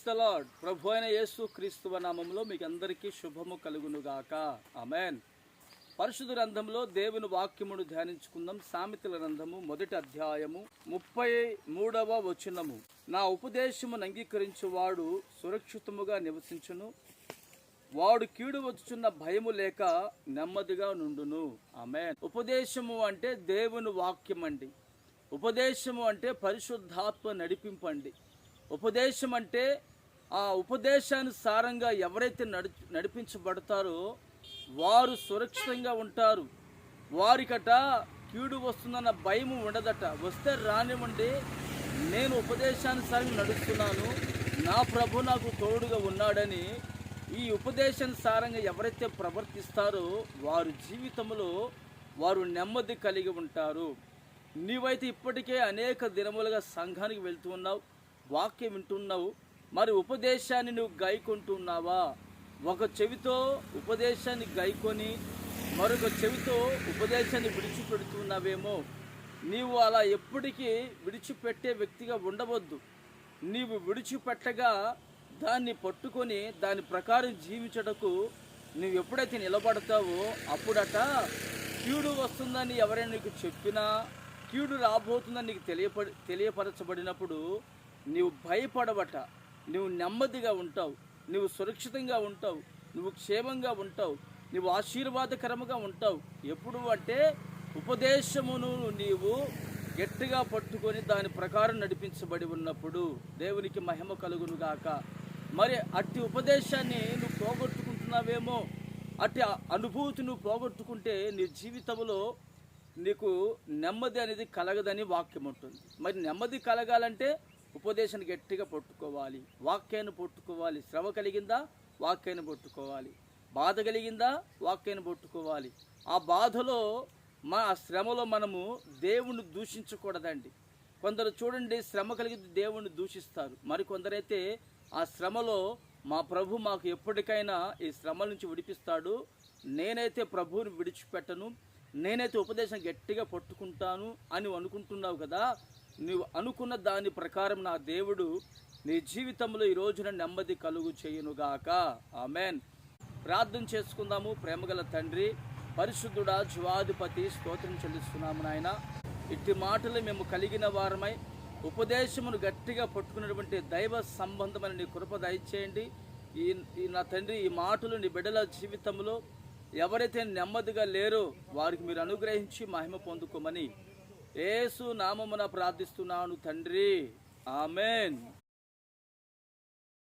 The lord. ప్రభు అయిన యేసు క్రీస్తువ నామంలో మీకు అందరికీ శుభము కలుగునుగాక. ఆమెన్. పరిశుద్ధ గ్రంథంలో దేవుని వాక్యమును ధ్యానించుకుందాం. సామెతల గ్రంథము 1వ అధ్యాయము 33వ వచనము. నా ఉపదేశమును అంగీకరించువాడు సురక్షితముగా నివసించును, వాడు కీడు వచ్చుచున్న భయము లేక నెమ్మదిగా నుండును. ఆమేన్. ఉపదేశము అంటే దేవుని వాక్యం అండి. ఉపదేశము అంటే పరిశుద్ధాత్మ నడిపింపండి. ఉపదేశం అంటే ఆ ఉపదేశానుసారంగా ఎవరైతే నడిపించబడతారో వారు సురక్షితంగా ఉంటారు. వారికట కీడు వస్తుందన్న భయం ఉండదట. వస్తే రానివ్వండి, నేను ఉపదేశానుసారంగా నడుస్తున్నాను, నా ప్రభు నాకు తోడుగా ఉన్నాడని ఈ ఉపదేశానుసారంగా ఎవరైతే ప్రవర్తిస్తారో వారి జీవితంలో వారు నెమ్మది కలిగి ఉంటారు. నీవైతే ఇప్పటికే అనేక దినములుగా సంఘానికి వెళ్తూ ఉన్నావు, వాక్యం వింటున్నావు, మరి ఉపదేశాన్ని నువ్వు గాయకుంటున్నావా? ఒక చెవితో ఉపదేశాన్ని గాయకొని మరొక చెవితో ఉపదేశాన్ని విడిచిపెడుతున్నావేమో. నీవు అలా ఎప్పటికీ విడిచిపెట్టే వ్యక్తిగా ఉండవద్దు. నీవు విడిచిపెట్టగా దాన్ని పట్టుకొని దాని ప్రకారం జీవించటకు నువ్వు ఎప్పుడైతే నిలబడతావో అప్పుడట కీడు వస్తుందని ఎవరైనా నీకు చెప్పినా, కీడు రాబోతుందని నీకు తెలియపరచబడినప్పుడు నీవు భయపడబట. నువ్వు నెమ్మదిగా ఉంటావు, నువ్వు సురక్షితంగా ఉంటావు, నువ్వు క్షేమంగా ఉంటావు, నువ్వు ఆశీర్వాదకరముగా ఉంటావు. ఎప్పుడు అంటే ఉపదేశమును నీవు గట్టిగా పట్టుకొని దాని ప్రకారం నడిపించబడి ఉన్నప్పుడు. దేవునికి మహిమ కలుగునుగాక. మరి అట్టి ఉపదేశాన్ని నువ్వు పోగొట్టుకుంటున్నావేమో. అట్టి అనుభూతి నువ్వు పోగొట్టుకుంటే నీ జీవితంలో నీకు నెమ్మది అనేది కలగదని వాక్యం ఉంటుంది. మరి నెమ్మది కలగాలంటే ఉపదేశాన్ని గట్టిగా పట్టుకోవాలి, వాక్యాన్ని పట్టుకోవాలి. శ్రమ కలిగిందా వాక్యాన్ని పట్టుకోవాలి, బాధ కలిగిందా వాక్యాన్ని పట్టుకోవాలి. ఆ బాధలో ఆ శ్రమలో మనము దేవుణ్ణి దూషించకూడదండి. కొందరు చూడండి, శ్రమ కలిగి దేవుణ్ణి దూషిస్తారు. మరి కొందరైతే ఆ శ్రమలో మా ప్రభు మాకు ఎప్పటికైనా ఈ శ్రమ నుంచి విడిపిస్తాడు, నేనైతే ప్రభువుని విడిచిపెట్టను, నేనైతే ఉపదేశం గట్టిగా పట్టుకుంటాను అని అనుకుంటున్నావు కదా. నువ్వు అనుకున్న దాని ప్రకారం నా దేవుడు నీ జీవితంలో ఈ రోజున నెమ్మది కలుగు చేయునుగాక. ఆమెన్. ప్రార్థన చేసుకుందాము. ప్రేమగల తండ్రి, పరిశుద్ధుడా, జీవాధిపతి, స్తోత్రం చెల్లిస్తున్నాము నాయన. ఇట్టి మాటలు మేము కలిగిన వారమై ఉపదేశమును గట్టిగా పట్టుకున్నటువంటి దైవ సంబంధమైన నీ కృప దయచేయండి. ఈ నా తండ్రి, ఈ మాటలు నీ బిడ్డల జీవితంలో ఎవరైతే నెమ్మదిగా లేరో వారికి మీరు అనుగ్రహించి మహిమ పొందుకోమని యేసు నామమున ప్రార్థిస్తున్నాను తండ్రి. ఆమెన్.